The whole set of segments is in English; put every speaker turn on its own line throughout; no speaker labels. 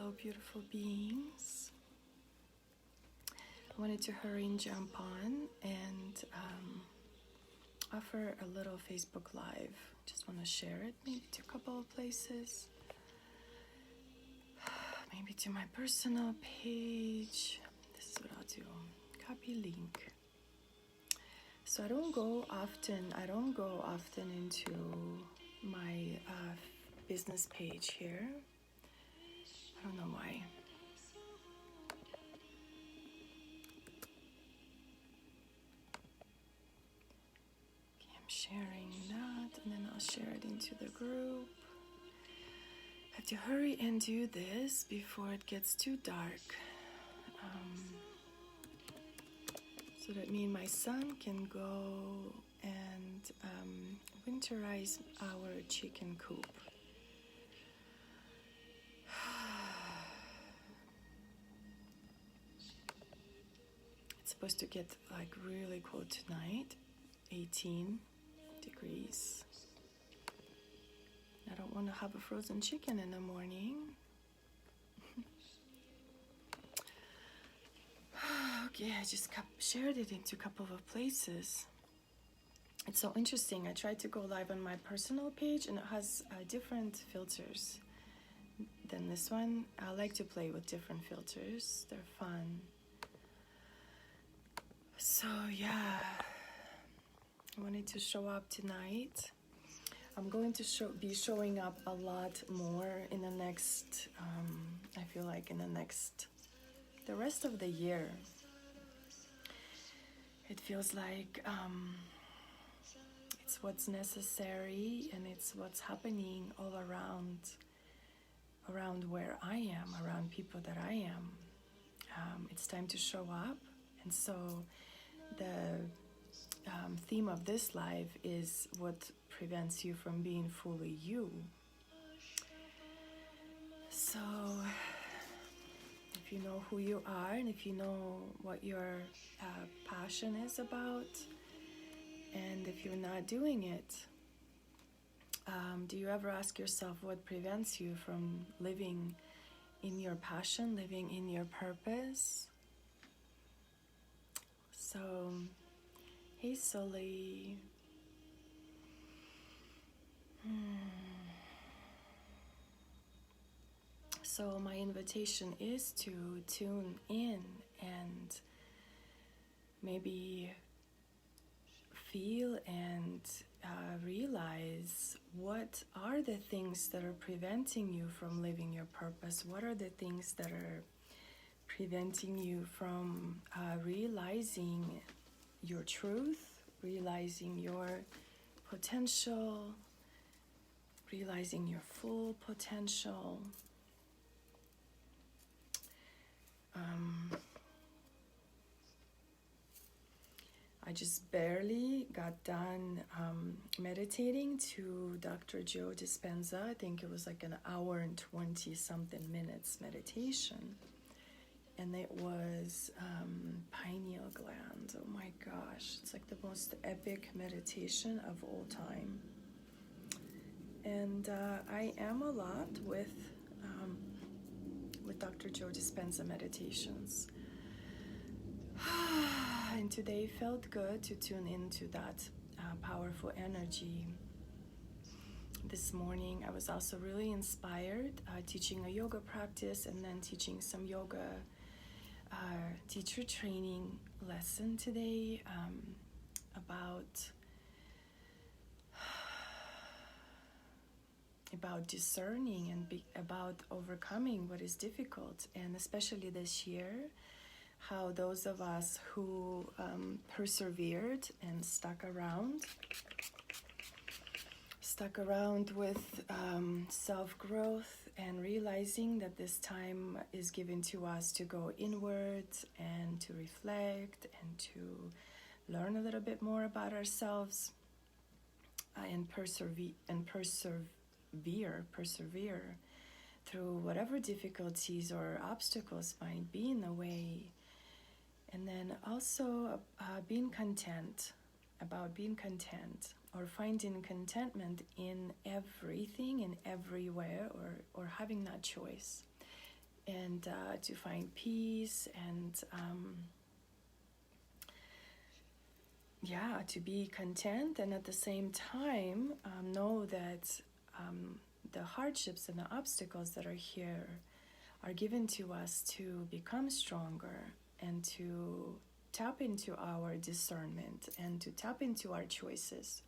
Hello, beautiful beings. I wanted to hurry and jump on and offer a little Facebook Live. Just want to share it maybe to a couple of places. Maybe to my personal page. This is what I'll do. Copy link. So I don't go often into my business page here. I don't know why. Okay, I'm sharing that, and then I'll share it into the group. I have to hurry and do this before it gets too dark, so that me and my son can go and winterize our chicken coop. It's supposed to get like really cold tonight, 18 degrees. I don't want to have a frozen chicken in the morning. Okay, I just shared it into a couple of places. It's so interesting. I tried to go live on my personal page and it has different filters than this one. I like to play with different filters. They're fun. So yeah, I wanted to show up tonight. I'm going to be showing up a lot more in the next, I feel like in the rest of the year. It feels like it's what's necessary and it's what's happening all around where I am, around people that I am. It's time to show up. And so the theme of this live is what prevents you from being fully you. So if you know who you are and if you know what your passion is about, and if you're not doing it, do you ever ask yourself what prevents you from living in your passion, living in your purpose? So, hey Sully. So my invitation is to tune in and maybe feel and realize what are the things that are preventing you from living your purpose. What are the things that are preventing you from realizing your truth, realizing your potential, realizing your full potential. I just barely got done meditating to Dr. Joe Dispenza. I think it was like an hour and 20 something minutes meditation. And it was pineal gland. Oh my gosh, it's like the most epic meditation of all time. And I am a lot with Dr. Joe Dispenza meditations. And today felt good to tune into that powerful energy. This morning I was also really inspired teaching a yoga practice and then teaching some yoga teacher training lesson today about discerning and about overcoming what is difficult, and especially this year, how those of us who persevered and stuck around with self-growth and realizing that this time is given to us to go inwards and to reflect and to learn a little bit more about ourselves and persevere through whatever difficulties or obstacles might be in the way. And then also being content or finding contentment in everything and everywhere, or having that choice. and to find peace and to be content, and at the same time know that the hardships and the obstacles that are here are given to us to become stronger and to tap into our discernment and to tap into our choices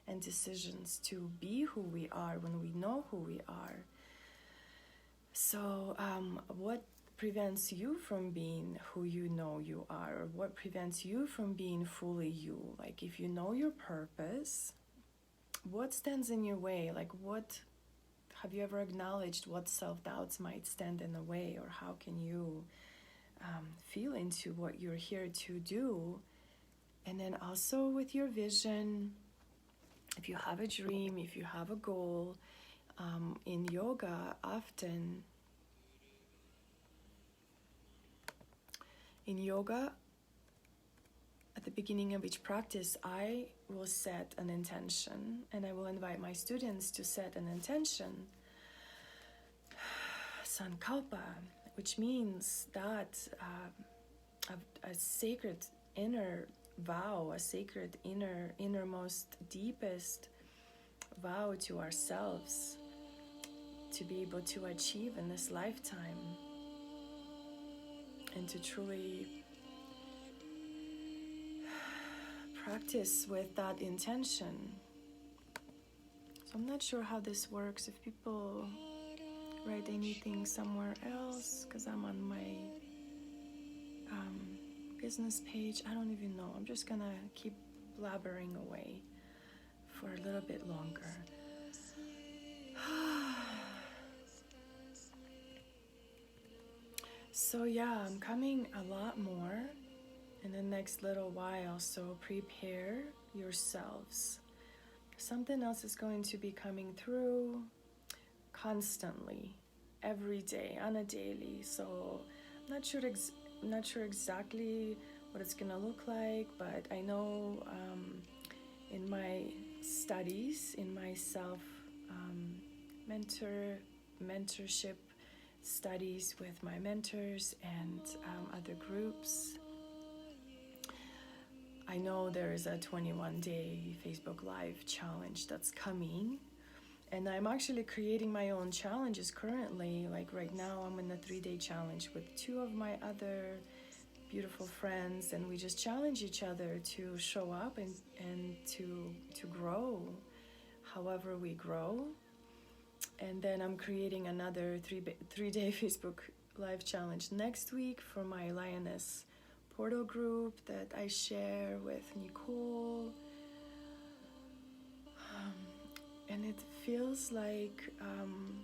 and decisions to be who we are when we know who we are. So what prevents you from being who you know you are? Or what prevents you from being fully you? Like, if you know your purpose, what stands in your way? Like, what have you ever acknowledged? What self-doubts might stand in the way? Or how can you feel into what you're here to do? And then also with your vision, if you have a dream, if you have a goal, in yoga, often at the beginning of each practice, I will set an intention, and I will invite my students to set an intention, sankalpa, which means that a sacred inner vow, a sacred innermost, deepest vow to ourselves to be able to achieve in this lifetime, and to truly practice with that intention. So I'm not sure how this works, if people write anything somewhere else, because I'm on my business page. I don't even know. I'm just gonna keep blabbering away for a little bit longer. So yeah, I'm coming a lot more in the next little while, so prepare yourselves. Something else is going to be coming through constantly, every day, on a daily. So I'm not sure exactly what it's gonna look like, but I know in my studies, in my self mentorship studies with my mentors and other groups, I know there is a 21-day Facebook Live challenge that's coming, and I'm actually creating my own challenges currently. Like right now, I'm in a 3-day challenge with 2 of my other beautiful friends, and we just challenge each other to show up and to grow however we grow. And then I'm creating another 3-day Facebook Live challenge next week for my Lioness Portal group that I share with Nicole. And it feels like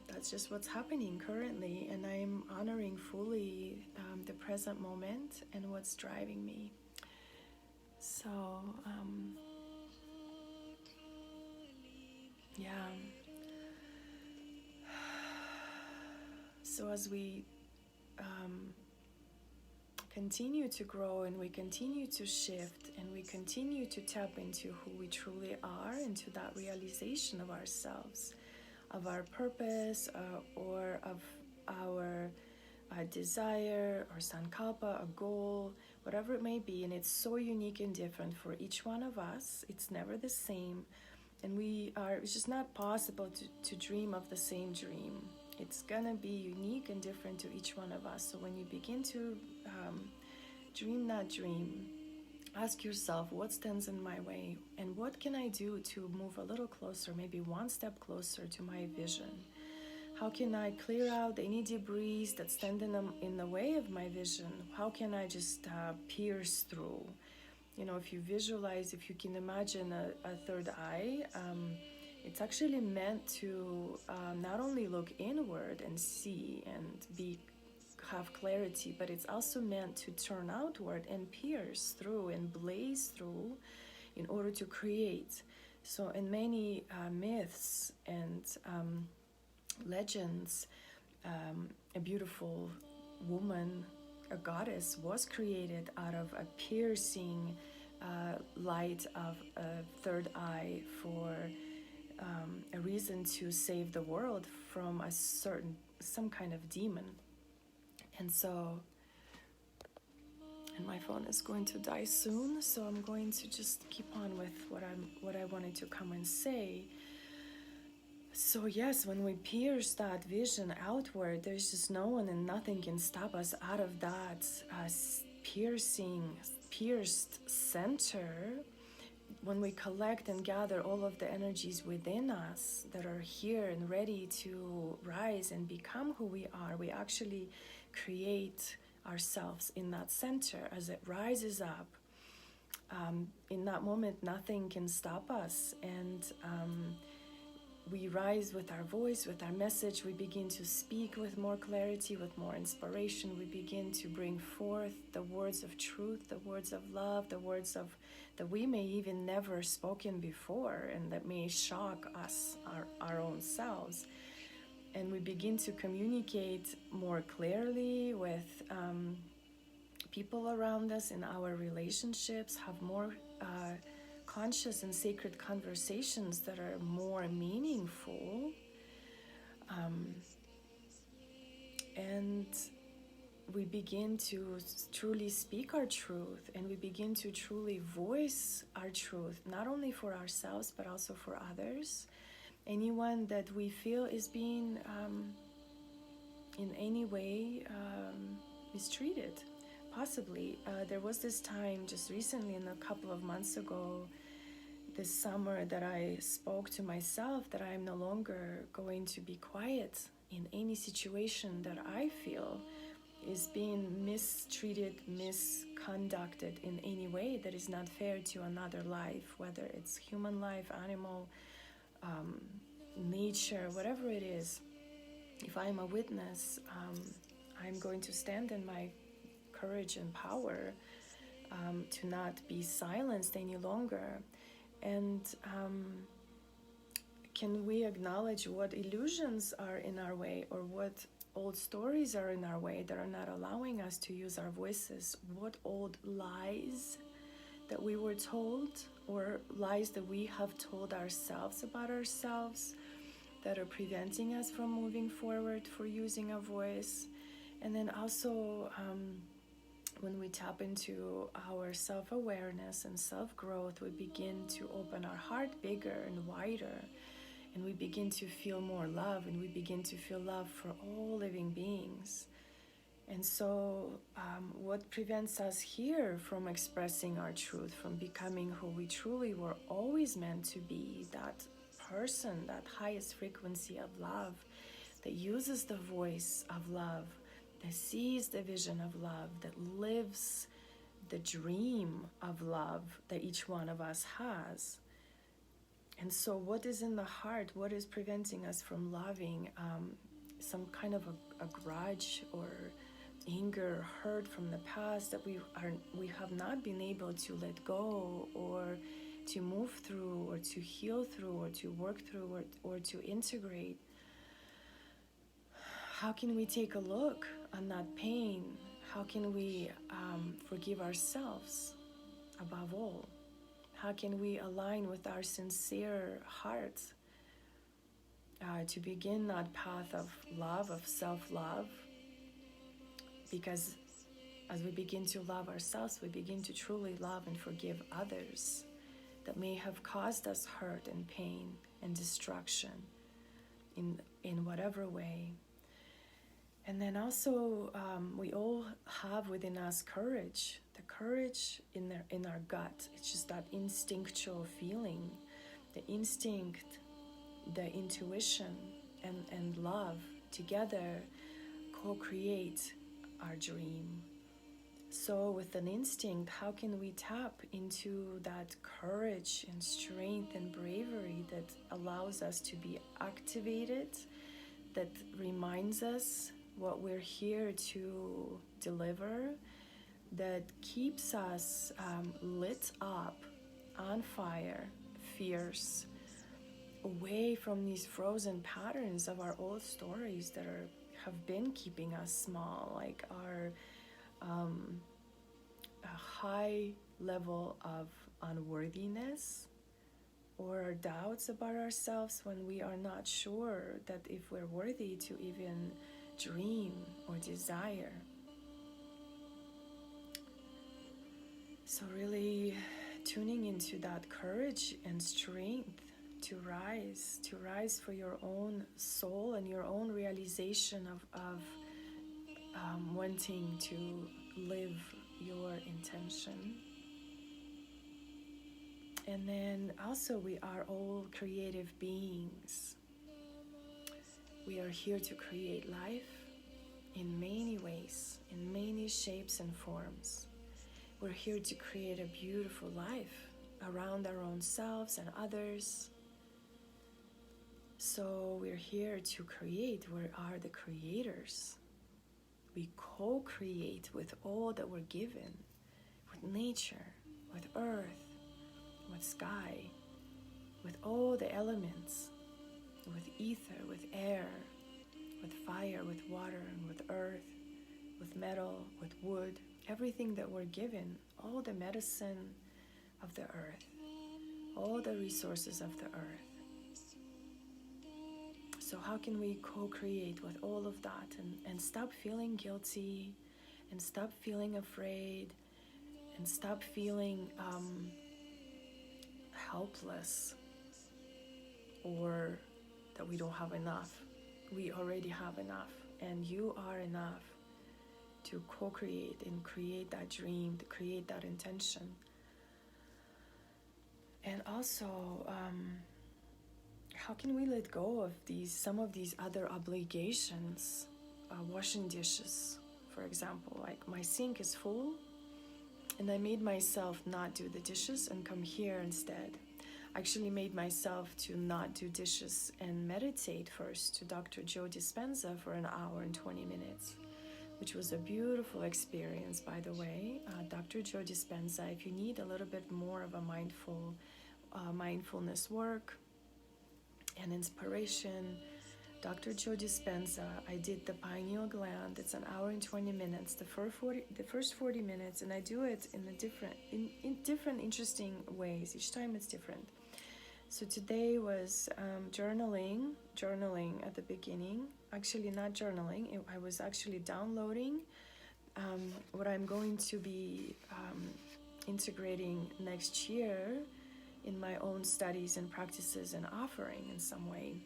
that's just what's happening currently, and I'm honoring fully the present moment and what's driving me. So so as we continue to grow, and we continue to shift, and we continue to tap into who we truly are, into that realization of ourselves, of our purpose, or of our desire or sankalpa, a goal, whatever it may be. And it's so unique and different for each one of us. It's never the same, and it's just not possible to dream of the same dream. It's gonna be unique and different to each one of us. So when you begin to dream that dream, ask yourself, what stands in my way, and what can I do to move a little closer, maybe one step closer to my vision? How can I clear out any debris that stand in the way of my vision? How can I just pierce through? You know, if you visualize, if you can imagine a third eye, it's actually meant to not only look inward and see and have clarity, but it's also meant to turn outward and pierce through and blaze through in order to create. So in many myths and legends, a beautiful woman, a goddess, was created out of a piercing light of a third eye for a reason to save the world from some kind of demon. And so, and my phone is going to die soon, so I'm going to just keep on with what I wanted to come and say. So yes, when we pierce that vision outward, there's just no one and nothing can stop us out of that pierced center. When we collect and gather all of the energies within us that are here and ready to rise and become who we are, we actually create ourselves in that center as it rises up. In that moment, nothing can stop us, and we rise with our voice, with our message. We begin to speak with more clarity, with more inspiration. We begin to bring forth the words of truth, the words of love, the words of that we may even never spoken before, and that may shock us, our own selves. And we begin to communicate more clearly with people around us in our relationships, have more conscious and sacred conversations that are more meaningful, and we begin to truly speak our truth, and we begin to truly voice our truth, not only for ourselves but also for others. Anyone that we feel is being in any way mistreated, possibly. There was this time just recently, in a couple of months ago, this summer, that I spoke to myself that I am no longer going to be quiet in any situation that I feel is being mistreated, misconducted in any way that is not fair to another life, whether it's human life, animal, nature, whatever it is. If I am a witness, I'm going to stand in my courage and power to not be silenced any longer. And can we acknowledge what illusions are in our way, or what old stories are in our way that are not allowing us to use our voices? What old lies that we were told, or lies that we have told ourselves about ourselves, that are preventing us from moving forward for using a voice? And then also, when we tap into our self-awareness and self-growth, we begin to open our heart bigger and wider, and we begin to feel more love, and we begin to feel love for all living beings. And so what prevents us here from expressing our truth, from becoming who we truly were always meant to be, that person, that highest frequency of love, that uses the voice of love, that sees the vision of love, that lives the dream of love that each one of us has. And so what is in the heart? What is preventing us from loving? Some kind of a grudge or anger, hurt from the past that we have not been able to let go, or to move through, or to heal through, or to work through, or to integrate. How can we take a look on that pain? How can we forgive ourselves above all? How can we align with our sincere heart to begin that path of love, of self-love? Because as we begin to love ourselves, we begin to truly love and forgive others that may have caused us hurt and pain and destruction in whatever way. And then also, we all have within us courage, the courage in our gut. It's just that instinctual feeling, the instinct, the intuition, and love together co-create our dream. So with an instinct, how can we tap into that courage and strength and bravery that allows us to be activated, that reminds us what we're here to deliver, that keeps us lit up, on fire, fierce, away from these frozen patterns of our old stories that have been keeping us small, like our a high level of unworthiness, or doubts about ourselves when we are not sure that if we're worthy to even dream or desire. So really tuning into that courage and strength to rise for your own soul and your own realization of wanting to live your intention. And then also, we are all creative beings. We are here to create life in many ways, in many shapes and forms. We're here to create a beautiful life around our own selves and others. So we're here to create. We are the creators. We co-create with all that we're given, with nature, with earth, with sky, with all the elements, with ether, with air, with fire, with water, and with earth, with metal, with wood, everything that we're given, all the medicine of the earth, all the resources of the earth. So how can we co-create with all of that and stop feeling guilty and stop feeling afraid and stop feeling helpless or that we don't have enough. We already have enough, and you are enough to co-create and create that dream, to create that intention. And also, how can we let go of some of these other obligations? Washing dishes, for example, like my sink is full and I made myself not do the dishes and come here instead. I actually made myself to not do dishes and meditate first to Dr. Joe Dispenza for an hour and 20 minutes, which was a beautiful experience, by the way. Dr. Joe Dispenza, if you need a little bit more of a mindfulness work and inspiration, Dr. Joe Dispenza, I did the pineal gland. It's an hour and 20 minutes, the first 40 minutes, and I do it in different interesting ways. Each time it's different. So today was journaling at the beginning. Actually, not journaling. I was actually downloading what I'm going to be integrating next year in my own studies and practices and offering in some way.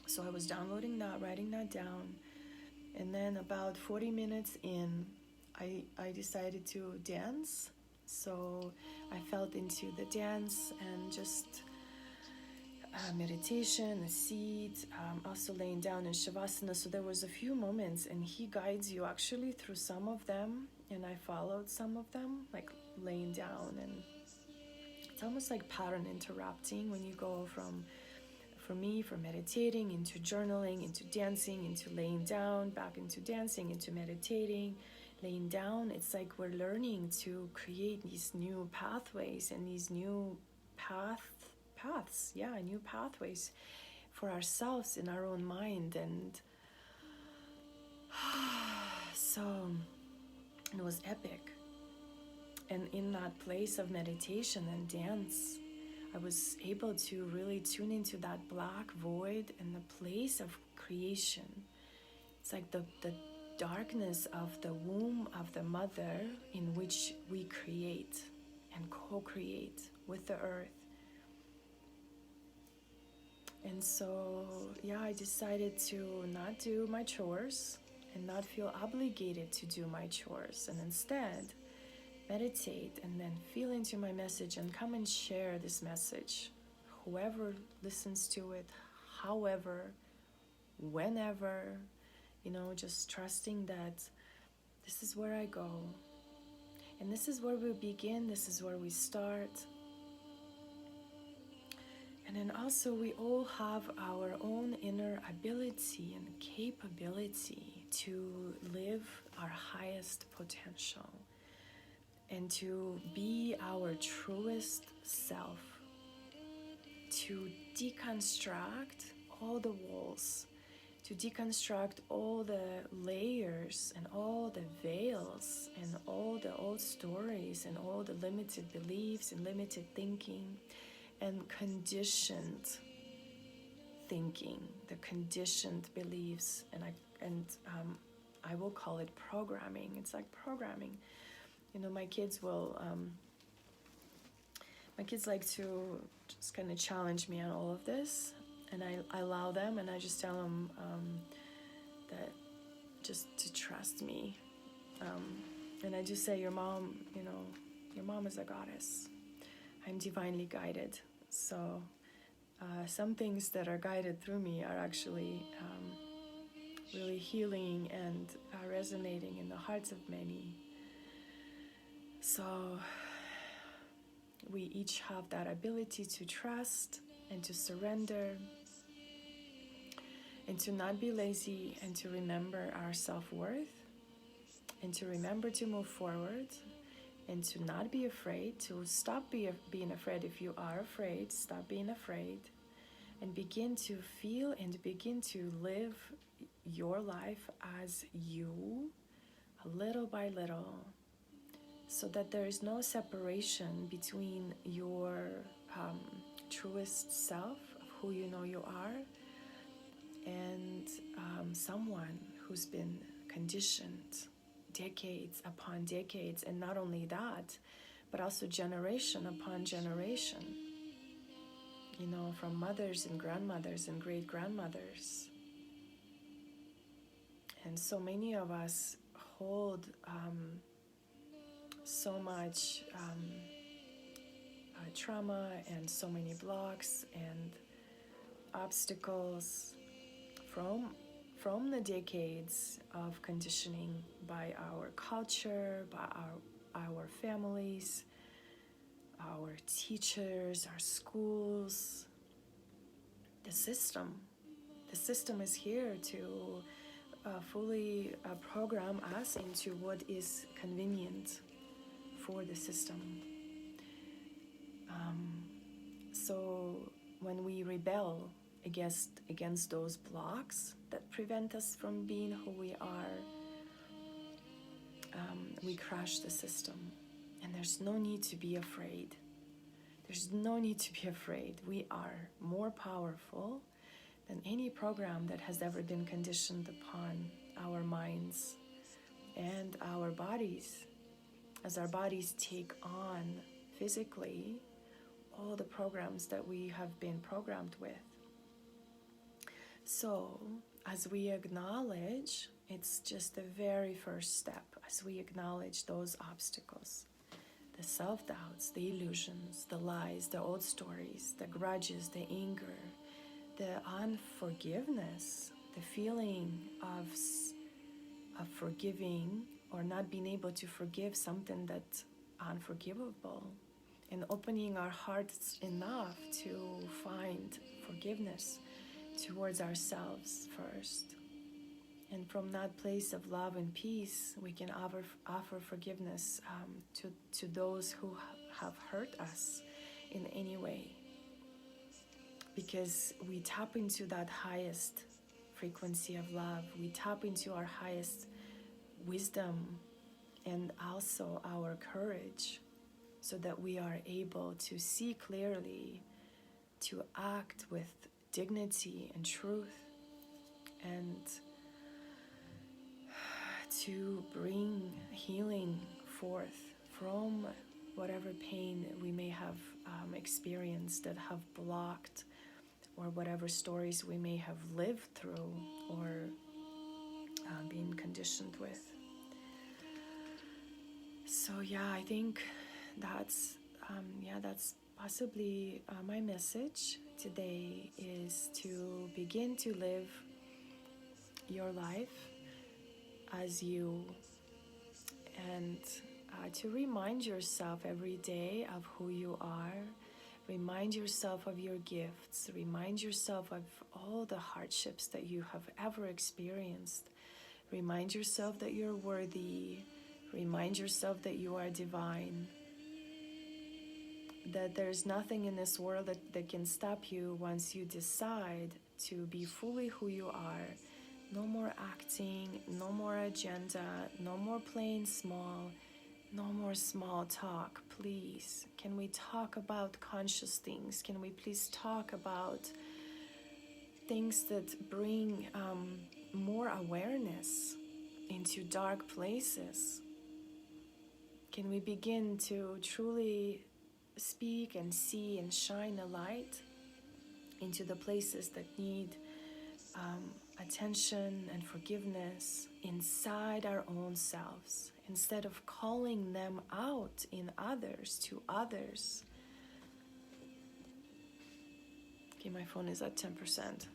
So I was downloading that, writing that down, and then about 40 minutes in, I decided to dance. So I felt into the dance and just meditation, a seat, also laying down in Shavasana. So there was a few moments, and he guides you actually through some of them, and I followed some of them, like laying down, and it's almost like pattern interrupting when you go from meditating into journaling, into dancing, into laying down, back into dancing, into meditating, laying down. It's like we're learning to create these new pathways and these new new pathways for ourselves in our own mind. And so it was epic. And in that place of meditation and dance, I was able to really tune into that black void and the place of creation. It's like the darkness of the womb of the mother in which we create and co-create with the earth. And so, I decided to not do my chores and not feel obligated to do my chores, and instead meditate and then feel into my message and come and share this message. Whoever listens to it, however, whenever, just trusting that this is where I go. And this is where we begin, this is where we start. And then also we all have our own inner ability and capability to live our highest potential and to be our truest self, to deconstruct all the walls, to deconstruct all the layers and all the veils and all the old stories and all the limited beliefs and limited thinking and conditioned thinking, the conditioned beliefs. And and I will call it programming. It's like programming. My kids like to just kind of challenge me on all of this, and I allow them, and I just tell them that just to trust me, and I just say, your mom is a goddess. I'm divinely guided. So some things that are guided through me are actually really healing and resonating in the hearts of many. So we each have that ability to trust and to surrender and to not be lazy, and to remember our self-worth, and to remember to move forward, and to not be afraid, to stop being afraid. If you are afraid, stop being afraid, and begin to feel and begin to live your life as you, little by little, so that there is no separation between your truest self, of who you know you are, and someone who's been conditioned decades upon decades, and not only that, but also generation upon generation, from mothers and grandmothers and great-grandmothers. And so many of us hold so much trauma and so many blocks and obstacles from the decades of conditioning by our culture, by our families, our teachers, our schools, the system. The system is here to fully program us into what is convenient for the system. So when we rebel against those blocks that prevent us from being who we are, we crash the system. And there's no need to be afraid. There's no need to be afraid. We are more powerful than any program that has ever been conditioned upon our minds and our bodies. As our bodies take on physically all the programs that we have been programmed with. So, as we acknowledge, it's just the very first step, as we acknowledge those obstacles, the self-doubts, the illusions, the lies, the old stories, the grudges, the anger, the unforgiveness, the feeling of forgiving or not being able to forgive something that's unforgivable, and opening our hearts enough to find forgiveness towards ourselves first. And from that place of love and peace, we can offer forgiveness to those who have hurt us in any way. Because we tap into that highest frequency of love. We tap into our highest wisdom and also our courage, so that we are able to see clearly, to act with dignity and truth, and to bring healing forth from whatever pain we may have experienced that have blocked, or whatever stories we may have lived through or been conditioned with. So I think that's possibly my message today, is to begin to live your life as you, and to remind yourself every day of who you are. Remind yourself of your gifts. Remind yourself of all the hardships that you have ever experienced. Remind yourself that you're worthy. Remind yourself that you are divine. That there's nothing in this world that can stop you once you decide to be fully who you are. No more acting, no more agenda, no more playing small, no more small talk, please. Can we talk about conscious things? Can we please talk about things that bring more awareness into dark places? Can we begin to truly speak and see and shine a light into the places that need attention and forgiveness inside our own selves, instead of calling them out in others, to others? Okay, my phone is at 10%.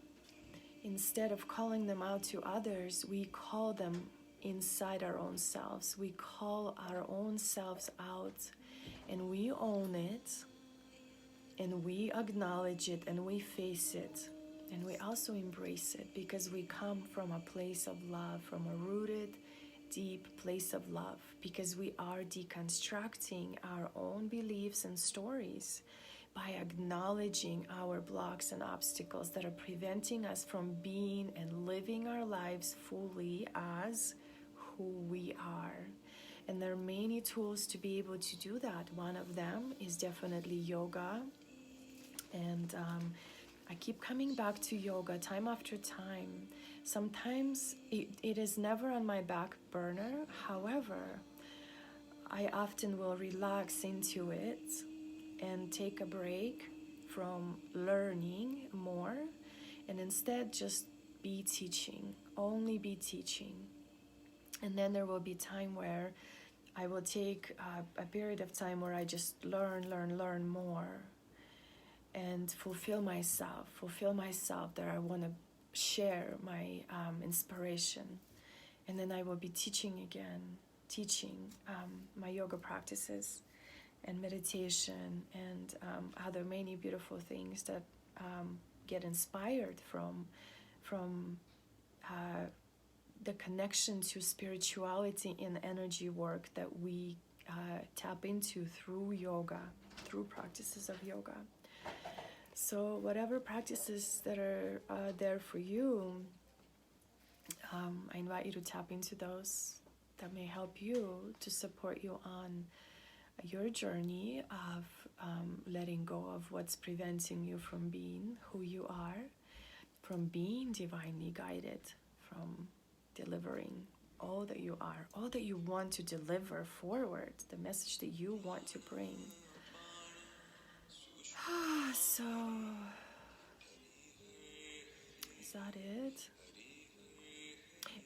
Instead of calling them out to others, we call them inside our own selves. We call our own selves out, and we own it, and we acknowledge it, and we face it, and we also embrace it, because we come from a place of love, from a rooted, deep place of love, because we are deconstructing our own beliefs and stories by acknowledging our blocks and obstacles that are preventing us from being and living our lives fully as who we are. And there are many tools to be able to do that. One of them is definitely yoga. And I keep coming back to yoga time after time. Sometimes it is never on my back burner. However, I often will relax into it and take a break from learning more, and instead just be teaching, only be teaching. And then there will be time where I will take a period of time where I just learn more, and fulfill myself that I want to share my inspiration. And then I will be teaching my yoga practices and meditation and other many beautiful things that get inspired from the connection to spirituality and energy work that we tap into through yoga, through practices of yoga. So whatever practices that are there for you, I invite you to tap into those that may help you, to support you on your journey of letting go of what's preventing you from being who you are, from being divinely guided, from delivering all that you are, all that you want to deliver forward, the message that you want to bring. So, is that it?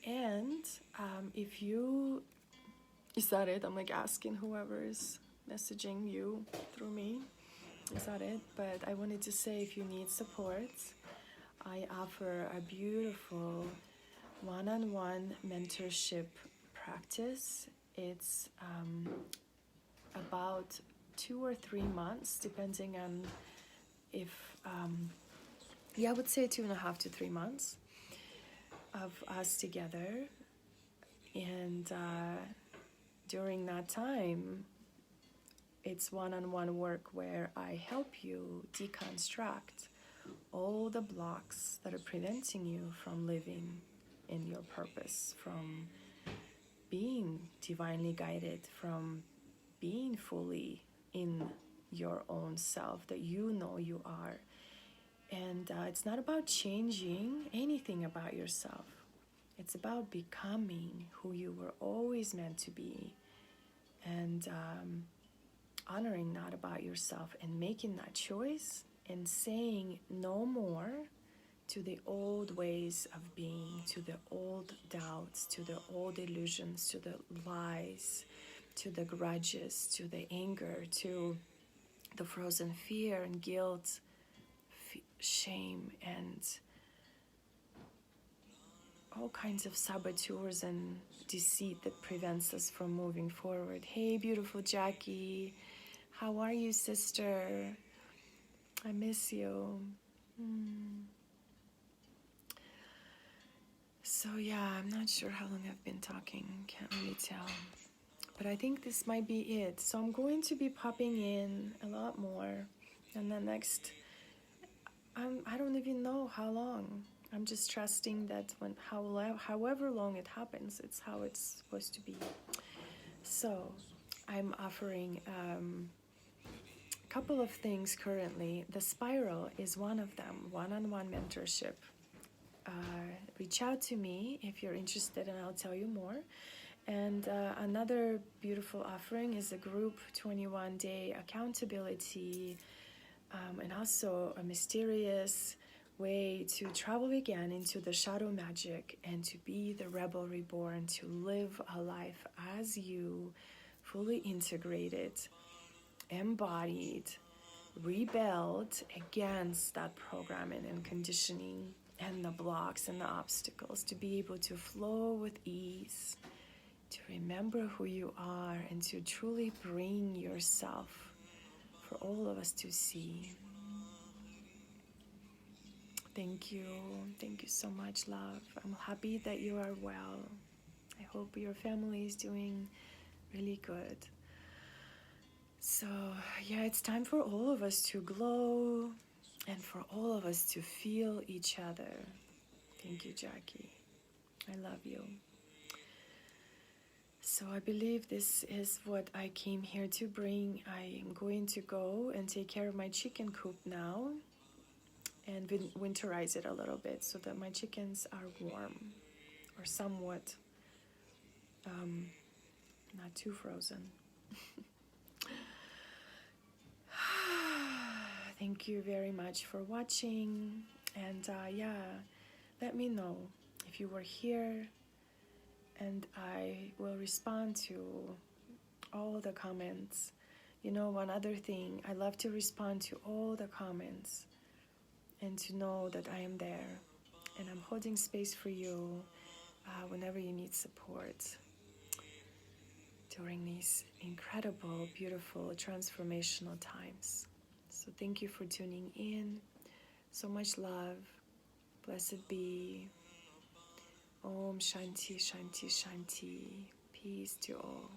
And is that it? I'm like asking whoever is messaging you through me. Is that it? But I wanted to say, if you need support, I offer a beautiful one-on-one mentorship practice. It's about 2 or 3 months, depending on if, I would say 2.5 to 3 months of us together. And during that time, it's one-on-one work where I help you deconstruct all the blocks that are preventing you from living in your purpose, from being divinely guided, from being fully in your own self that you know you are. And it's not about changing anything about yourself. It's about becoming who you were always meant to be, and honoring that about yourself, and making that choice, and saying no more to the old ways of being, to the old doubts, to the old illusions, to the lies, to the grudges, to the anger, to the frozen fear and guilt, shame, and all kinds of saboteurs and deceit that prevents us from moving forward. Hey, beautiful Jackie. How are you, sister? I miss you. So yeah, I'm not sure how long I've been talking. Can't really tell. But I think this might be it. So I'm going to be popping in a lot more. And the next, I don't even know how long. I'm just trusting that however long it happens, it's how it's supposed to be. So I'm offering a couple of things currently. The Spiral is one of them, one-on-one mentorship. reach out to me if you're interested, and I'll tell you more. And another beautiful offering is a group 21-day accountability, and also a mysterious way to travel again into the shadow magic and to be the rebel reborn, to live a life as you, fully integrated, embodied, rebelled against that programming and conditioning and the blocks and the obstacles, to be able to flow with ease, to remember who you are, and to truly bring yourself for all of us to see. Thank you. Thank you so much, love. I'm happy that you are well. I hope your family is doing really good. So, yeah, it's time for all of us to glow and for all of us to feel each other. Thank you, Jackie. I love you. So I believe this is what I came here to bring. I am going to go and take care of my chicken coop now and winterize it a little bit so that my chickens are warm or somewhat not too frozen. Thank you very much for watching, and let me know if you were here, and I will respond to all the comments. You know, one other thing, I love to respond to all the comments and to know that I am there and I'm holding space for you whenever you need support during these incredible, beautiful, transformational times. So thank you for tuning in. So much love. Blessed be. Om Shanti, Shanti, Shanti. Peace to all.